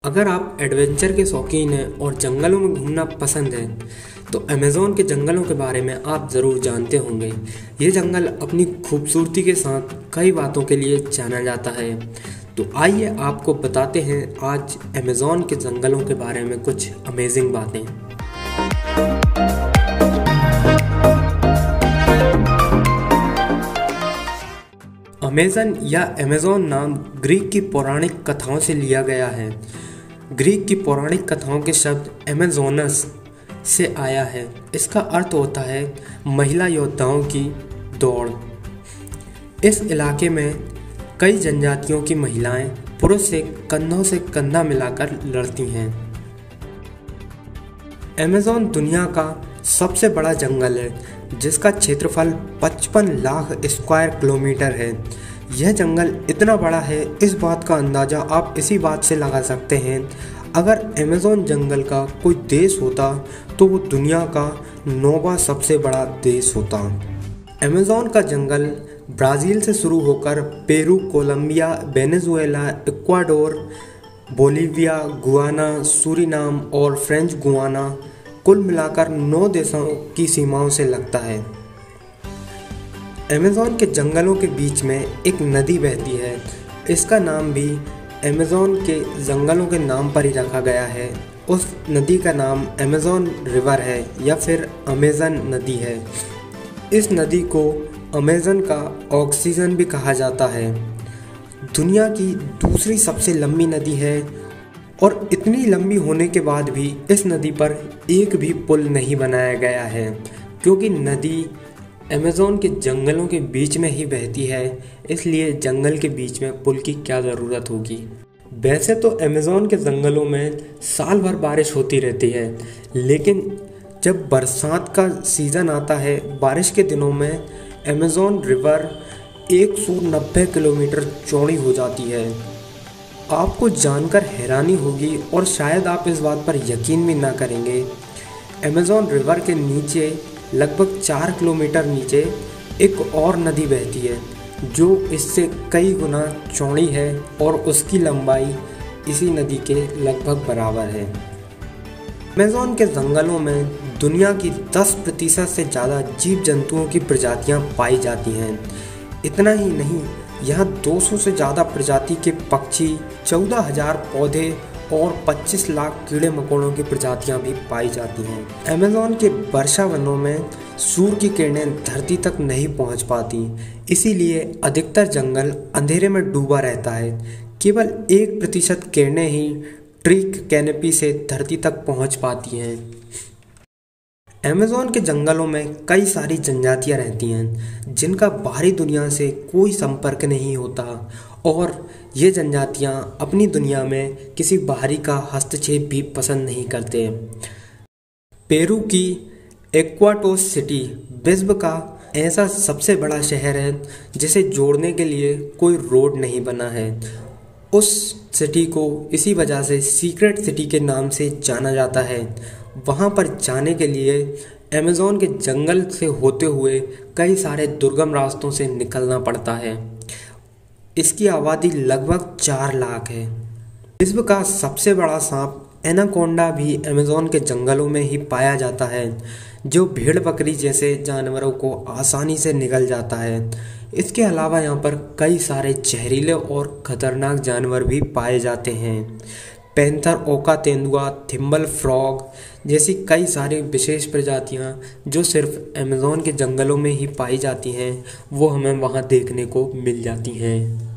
अगर आप एडवेंचर के शौकीन हैं और जंगलों में घूमना पसंद है तो अमेज़न के जंगलों के बारे में आप ज़रूर जानते होंगे। ये जंगल अपनी खूबसूरती के साथ कई बातों के लिए जाना जाता है। तो आइए आपको बताते हैं आज अमेज़न के जंगलों के बारे में कुछ अमेजिंग बातें। अमेज़न नाम ग्रीक की पौराणिक कथाओं से लिया गया है। ग्रीक की पौराणिक कथाओं के शब्द अमेज़ोनस से आया है। इसका अर्थ होता है महिला योद्धाओं की दौड़। इस इलाके में कई जनजातियों की महिलाएं पुरुष से कंधा मिलाकर लड़ती हैं। अमेज़न दुनिया का सबसे बड़ा जंगल है जिसका क्षेत्रफल 55 लाख स्क्वायर किलोमीटर है। यह जंगल इतना बड़ा है, इस बात का अंदाज़ा आप इसी बात से लगा सकते हैं। अगर अमेज़न जंगल का कोई देश होता तो वो दुनिया का 9वां सबसे बड़ा देश होता। अमेज़न का जंगल ब्राज़ील से शुरू होकर Peru, Colombia, Venezuela, Ecuador, Bolivia, Guyana, Suriname और फ्रेंच गुयाना कुल मिलाकर 9 देशों की सीमाओं से लगता है। अमेज़न के जंगलों के बीच में एक नदी बहती है। इसका नाम भी अमेज़न के जंगलों के नाम पर ही रखा गया है। उस नदी का नाम अमेज़न रिवर है या फिर अमेज़न नदी है। इस नदी को अमेज़न का ऑक्सीजन भी कहा जाता है। दुनिया की दूसरी सबसे लंबी नदी है और इतनी लंबी होने के बाद भी इस नदी पर एक भी पुल नहीं बनाया गया है क्योंकि नदी अमेज़न के जंगलों के बीच में ही बहती है। इसलिए जंगल के बीच में पुल की क्या ज़रूरत होगी। वैसे तो अमेज़न के जंगलों में साल भर बारिश होती रहती है, लेकिन जब बरसात का सीज़न आता है, बारिश के दिनों में अमेज़न रिवर 190 किलोमीटर चौड़ी हो जाती है। आपको जानकर हैरानी होगी और शायद आप इस बात पर यकीन भी ना करेंगे। अमेज़न रिवर के नीचे लगभग 4 किलोमीटर नीचे एक और नदी बहती है जो इससे कई गुना चौड़ी है और उसकी लंबाई इसी नदी के लगभग बराबर है। अमेज़न के जंगलों में दुनिया की 10% से ज़्यादा जीव जंतुओं की प्रजातियां पाई जाती हैं। इतना ही नहीं, यहाँ 200 से ज़्यादा प्रजाति के पक्षी, 14,000 पौधे और 25 लाख कीड़े मकोड़ों की प्रजातियां भी पाई जाती हैं। अमेज़न के वर्षा वनों में सूर्य की किरणें धरती तक नहीं पहुंच पाती, इसीलिए अधिकतर जंगल अंधेरे में डूबा रहता है। केवल 1% किरणें ही ट्री कैनोपी से धरती तक पहुंच पाती हैं। अमेज़न के जंगलों में कई सारी जनजातियां रहती हैं जिनका बाहरी दुनिया से कोई संपर्क नहीं होता और ये जनजातियां अपनी दुनिया में किसी बाहरी का हस्तक्षेप भी पसंद नहीं करते। पेरू की इक्वाटोस सिटी विश्व का ऐसा सबसे बड़ा शहर है जिसे जोड़ने के लिए कोई रोड नहीं बना है। उस सिटी को इसी वजह से सीक्रेट सिटी के नाम से जाना जाता है। वहाँ पर जाने के लिए अमेज़न के जंगल से होते हुए कई सारे दुर्गम रास्तों से निकलना पड़ता है। इसकी आबादी लगभग 4 लाख है। विश्व का सबसे बड़ा सांप एनाकोंडा भी अमेज़न के जंगलों में ही पाया जाता है, जो भेड़ बकरी जैसे जानवरों को आसानी से निगल जाता है। इसके अलावा यहाँ पर कई सारे जहरीले और खतरनाक जानवर भी पाए जाते हैं। पैंथर, ओका तेंदुआ, थिम्बल फ्रॉग जैसी कई सारी विशेष प्रजातियाँ जो सिर्फ अमेज़न के जंगलों में ही पाई जाती हैं, वो हमें वहाँ देखने को मिल जाती हैं।